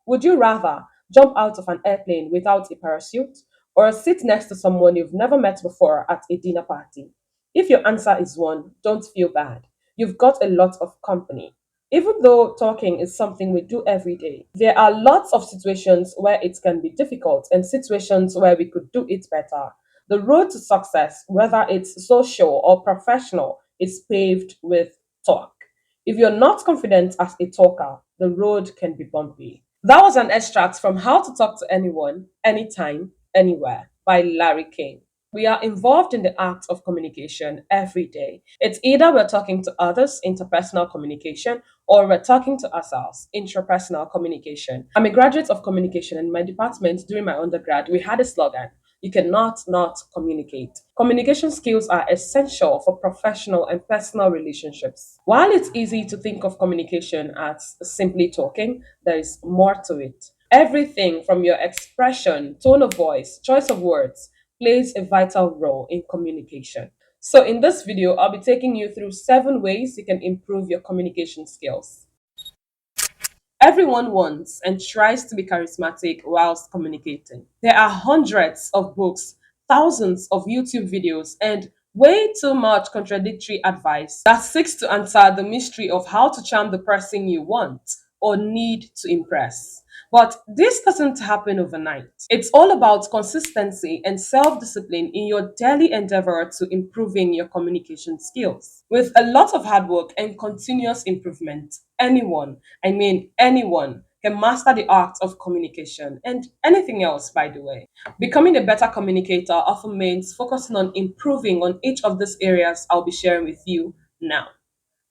Would you rather jump out of an airplane without a parachute or sit next to someone you've never met before at a dinner party? If your answer is one, don't feel bad. You've got a lot of company. Even though talking is something we do every day, there are lots of situations where it can be difficult and situations where we could do it better. The road to success, whether it's social or professional, is paved with talk. If you're not confident as a talker, the road can be bumpy. That was an extract from How to Talk to Anyone, Anytime, Anywhere by Larry King. We are involved in the act of communication every day. It's either we're talking to others, interpersonal communication, or we're talking to ourselves, intrapersonal communication. I'm a graduate of communication, and in my department during my undergrad, we had a slogan: you cannot not communicate. Communication skills are essential for professional and personal relationships. While it's easy to think of communication as simply talking, there is more to it. Everything from your expression, tone of voice, choice of words plays a vital role in communication. So, in this video, I'll be taking you through 7 ways you can improve your communication skills. Everyone wants and tries to be charismatic whilst communicating. There are hundreds of books, thousands of YouTube videos, and way too much contradictory advice that seeks to answer the mystery of how to charm the person you want or need to impress. But this doesn't happen overnight. It's all about consistency and self discipline in your daily endeavor to improving your communication skills. With a lot of hard work and continuous improvement, anyone, can master the art of communication and anything else, by the way. Becoming a better communicator often means focusing on improving on each of these areas I'll be sharing with you now.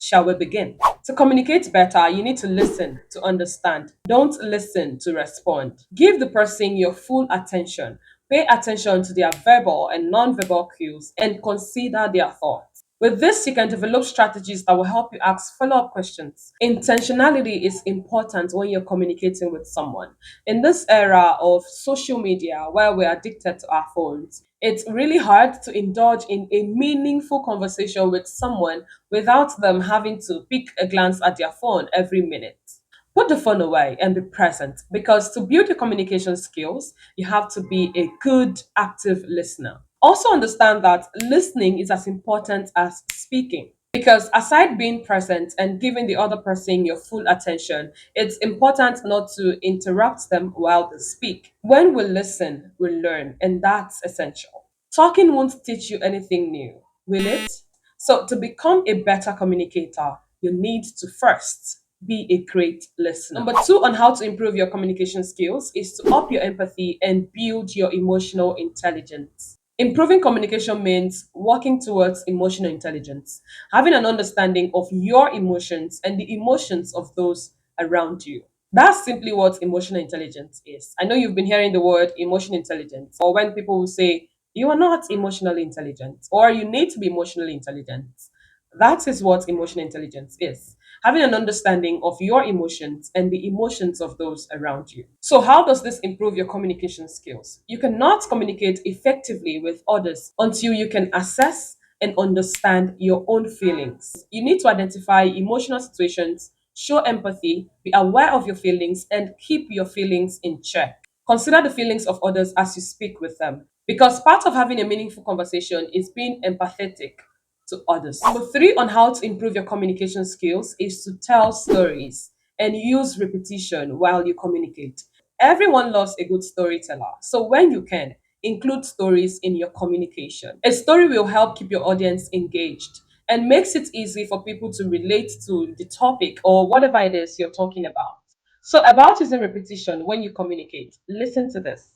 Shall we begin? To communicate better, you need to listen to understand. Don't listen to respond. Give the person your full attention. Pay attention to their verbal and non-verbal cues and consider their thoughts. With this, you can develop strategies that will help you ask follow up questions. Intentionality is important when you're communicating with someone. In this era of social media where we're addicted to our phones, it's really hard to indulge in a meaningful conversation with someone without them having to pick a glance at their phone every minute. Put the phone away and be present, because to build your communication skills, you have to be a good, active listener. Also, understand that listening is as important as speaking. Because aside being present and giving the other person your full attention, it's important not to interrupt them while they speak. When we listen, we learn, and that's essential. Talking won't teach you anything new, will it? So, to become a better communicator, you need to first be a great listener. Number two on how to improve your communication skills is to up your empathy and build your emotional intelligence. Improving communication means working towards emotional intelligence, having an understanding of your emotions and the emotions of those around you. That's simply what emotional intelligence is. I know you've been hearing the word emotional intelligence, or when people will say, you are not emotionally intelligent, or you need to be emotionally intelligent. That is what emotional intelligence is: having an understanding of your emotions and the emotions of those around you. So, how does this improve your communication skills? You cannot communicate effectively with others until you can assess and understand your own feelings. You need to identify emotional situations, show empathy, be aware of your feelings, and keep your feelings in check. Consider the feelings of others as you speak with them, because part of having a meaningful conversation is being empathetic to others. Number three on how to improve your communication skills is to tell stories and use repetition while you communicate. Everyone loves a good storyteller. So when you can, include stories in your communication. A story will help keep your audience engaged and makes it easy for people to relate to the topic or whatever it is you're talking about. So, about using repetition when you communicate, listen to this.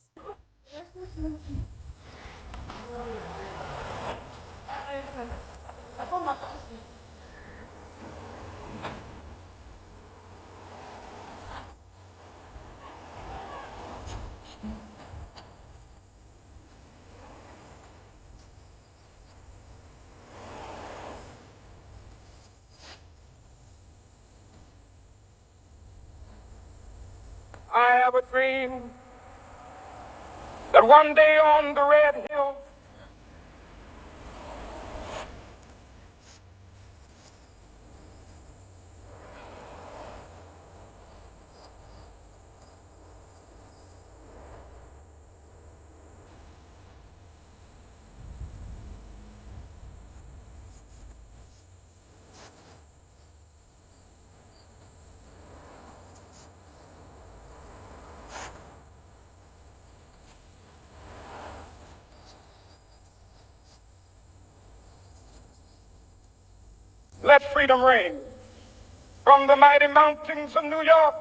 I have a dream that one day on the red hill, Let freedom ring from the mighty mountains of New York.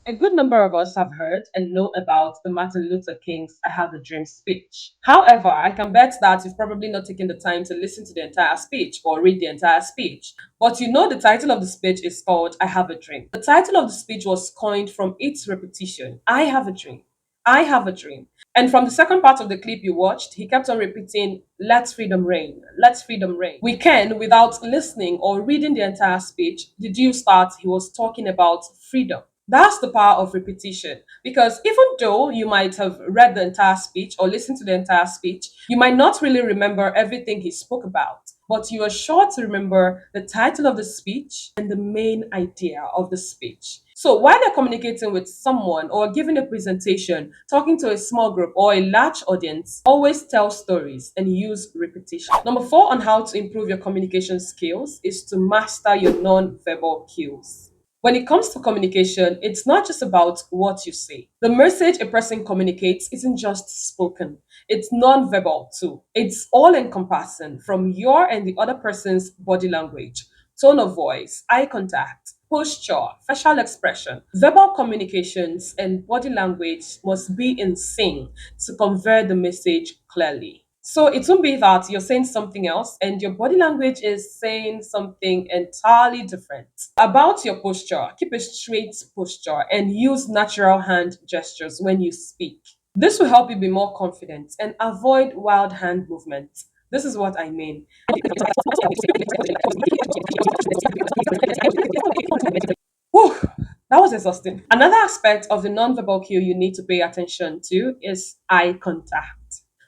A good number of us have heard and know about the Martin Luther King's I Have a Dream speech. However, I can bet that you've probably not taken the time to listen to the entire speech or read the entire speech. But you know the title of the speech is called I Have a Dream. The title of the speech was coined from its repetition I have a dream. I have a dream. And from the second part of the clip you watched, he kept on repeating, let freedom reign, let freedom reign. We can, without listening or reading the entire speech, deduce that he was talking about freedom. That's the power of repetition. Because even though you might have read the entire speech or listened to the entire speech, you might not really remember everything he spoke about. But you are sure to remember the title of the speech and the main idea of the speech. So while you're communicating with someone or giving a presentation, talking to a small group or a large audience, always tell stories and use repetition. Number four on how to improve your communication skills is to master your non-verbal cues. When it comes to communication, it's not just about what you say. The message a person communicates isn't just spoken, it's non-verbal too. It's all encompassing from your and the other person's body language, tone of voice, eye contact, posture, facial expression. Verbal communications and body language must be in sync to convey the message clearly. So it won't be that you're saying something else and your body language is saying something entirely different. About your posture, keep a straight posture and use natural hand gestures when you speak. This will help you be more confident and avoid wild hand movements. This is what I mean. Whew, that was exhausting. Another aspect of the nonverbal cue you need to pay attention to is eye contact.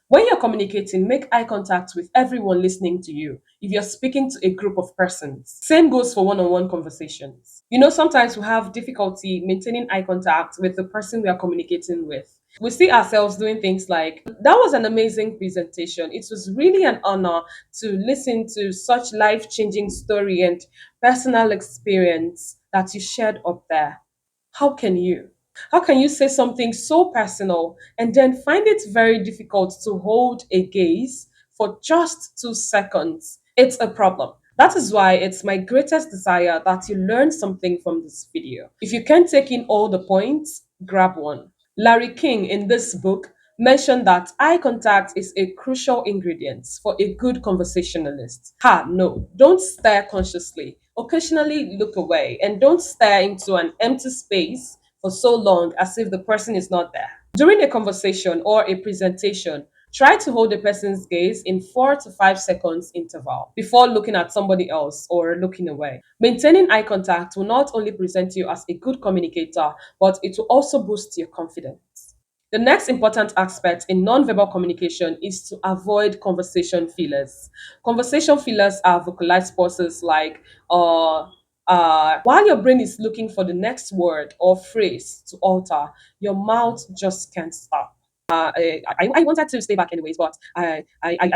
When you're communicating, make eye contact with everyone listening to you. If you're speaking to a group of persons, same goes for one on one conversations. You know, sometimes we have difficulty maintaining eye contact with the person we are communicating with. We see ourselves doing things like, that was an amazing presentation. It was really an honor to listen to such life changing story and personal experience that you shared up there. How can you? How can you say something so personal and then find it very difficult to hold a gaze for just 2 seconds? It's a problem. That is why it's my greatest desire that you learn something from this video. If you can't take in all the points, grab one. Larry King in this book mentioned that eye contact is a crucial ingredient for a good conversationalist. Ha, no, don't stare consciously. Occasionally look away and don't stare into an empty space for so long as if the person is not there. During a conversation or a presentation, try to hold a person's gaze in 4 to 5 seconds interval before looking at somebody else or looking away. Maintaining eye contact will not only present you as a good communicator, but it will also boost your confidence. The next important aspect in nonverbal communication is to avoid conversation fillers. Conversation fillers are vocalized pauses like while your brain is looking for the next word or phrase to alter, your mouth just can't stop. I wanted to stay back anyways, but I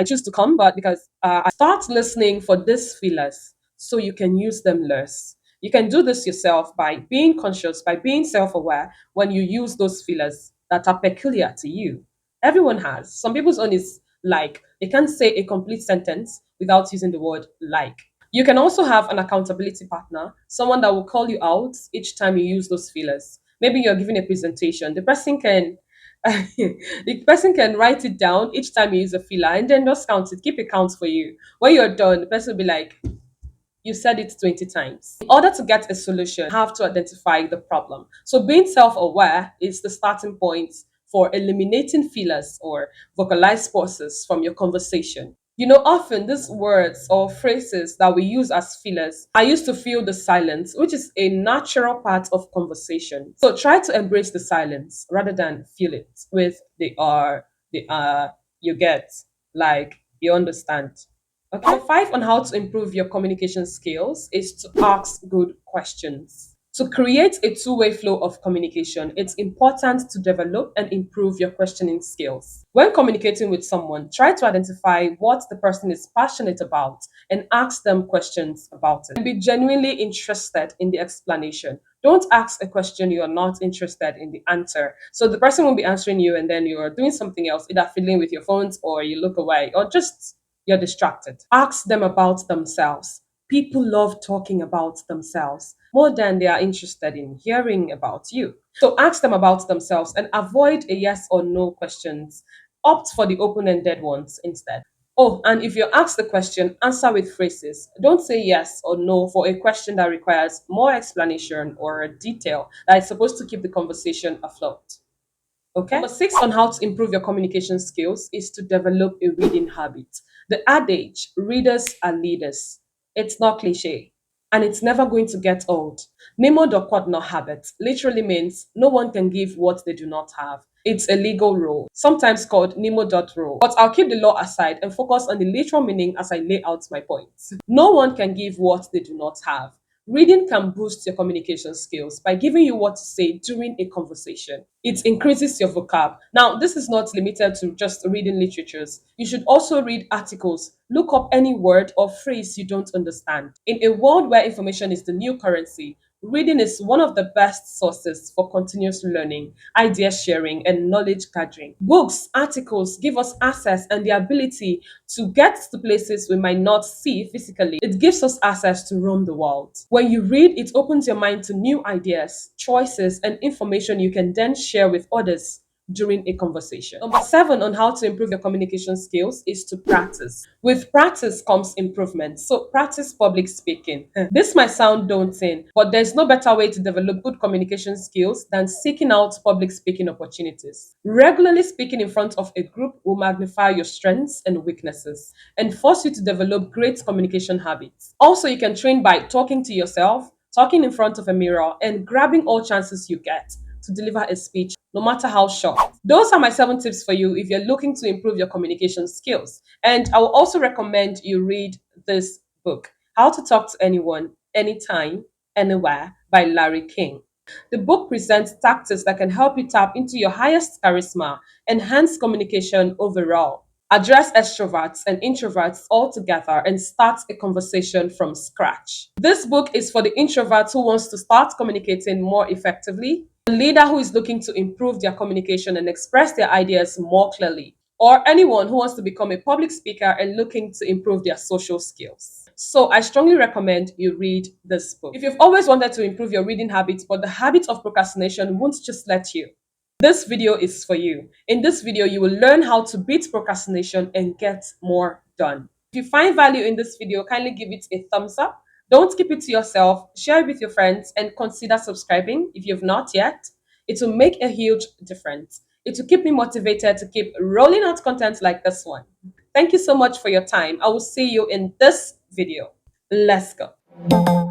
choose to come. But because I start listening for these fillers so you can use them less. You can do this yourself by being conscious, by being self aware when you use those fillers that are peculiar to you. Everyone has. Some people's own is like. They can't say a complete sentence without using the word like. You can also have an accountability partner, someone that will call you out each time you use those fillers. Maybe you're giving a presentation. The person can write it down each time you use a filler and then just count it, keep a count for you. When you're done, the person will be like, you said it 20 times. In order to get a solution, you have to identify the problem. So being self-aware is the starting point for eliminating fillers or vocalized pauses from your conversation. You know, often these words or phrases that we use as fillers are used to fill the silence, which is a natural part of conversation. So try to embrace the silence rather than fill it with the are, the are, You get, like, you understand. Okay. Number five on how to improve your communication skills is to ask good questions. To create a two-way flow of communication, it's important to develop and improve your questioning skills. When communicating with someone, try to identify what the person is passionate about and ask them questions about it. And be genuinely interested in the explanation. Don't ask a question you're not interested in the answer. So the person will be answering you and then you're doing something else, either fiddling with your phones or you look away or just you're distracted. Ask them about themselves. People love talking about themselves more than they are interested in hearing about you. So ask them about themselves and avoid a yes or no questions. Opt for the open ended ones instead. Oh, and if you're asked the question, answer with phrases. Don't say yes or no for a question that requires more explanation or detail that is supposed to keep the conversation afloat. Okay. Number six on how to improve your communication skills is to develop a reading habit. The adage, readers are leaders. It's not cliche and it's never going to get old. Nemo do quod no habet literally means no one can give what they do not have. It's a legal rule, sometimes called Nemo dot rule. But I'll keep the law aside and focus on the literal meaning as I lay out my points. No one can give what they do not have. Reading can boost your communication skills by giving you what to say during a conversation. It increases your vocab. Now, this is not limited to just reading literatures. You should also read articles. Look up any word or phrase you don't understand. In a world where information is the new currency, reading is one of the best sources for continuous learning, idea sharing, and knowledge gathering. Books, articles give us access and the ability to get to places we might not see physically. It gives us access to roam the world. When you read, it opens your mind to new ideas, choices, and information you can then share with others during a conversation. Number seven on how to improve your communication skills is to practice. With practice comes improvement. So practice public speaking. This might sound daunting, but there's no better way to develop good communication skills than seeking out public speaking opportunities. Regularly speaking in front of a group will magnify your strengths and weaknesses and force you to develop great communication habits. Also, you can train by talking to yourself, talking in front of a mirror, and grabbing all chances you get to deliver a speech, no matter how short. Those are my seven tips for you if you're looking to improve your communication skills. And I will also recommend you read this book, How to Talk to Anyone, Anytime, Anywhere by Larry King. The book presents tactics that can help you tap into your highest charisma, enhance communication overall, address extroverts and introverts all together, and start a conversation from scratch. This book is for the introvert who wants to start communicating more effectively, a leader who is looking to improve their communication and express their ideas more clearly, or anyone who wants to become a public speaker and looking to improve their social skills. So I strongly recommend you read this book. If you've always wanted to improve your reading habits, but the habit of procrastination won't just let you, this video is for you. In this video, you will learn how to beat procrastination and get more done. If you find value in this video, kindly give it a thumbs up. Don't keep it to yourself. Share it with your friends and consider subscribing if you've not yet. It will make a huge difference. It will keep me motivated to keep rolling out content like this one. Thank you so much for your time. I will see you in this video. Let's go.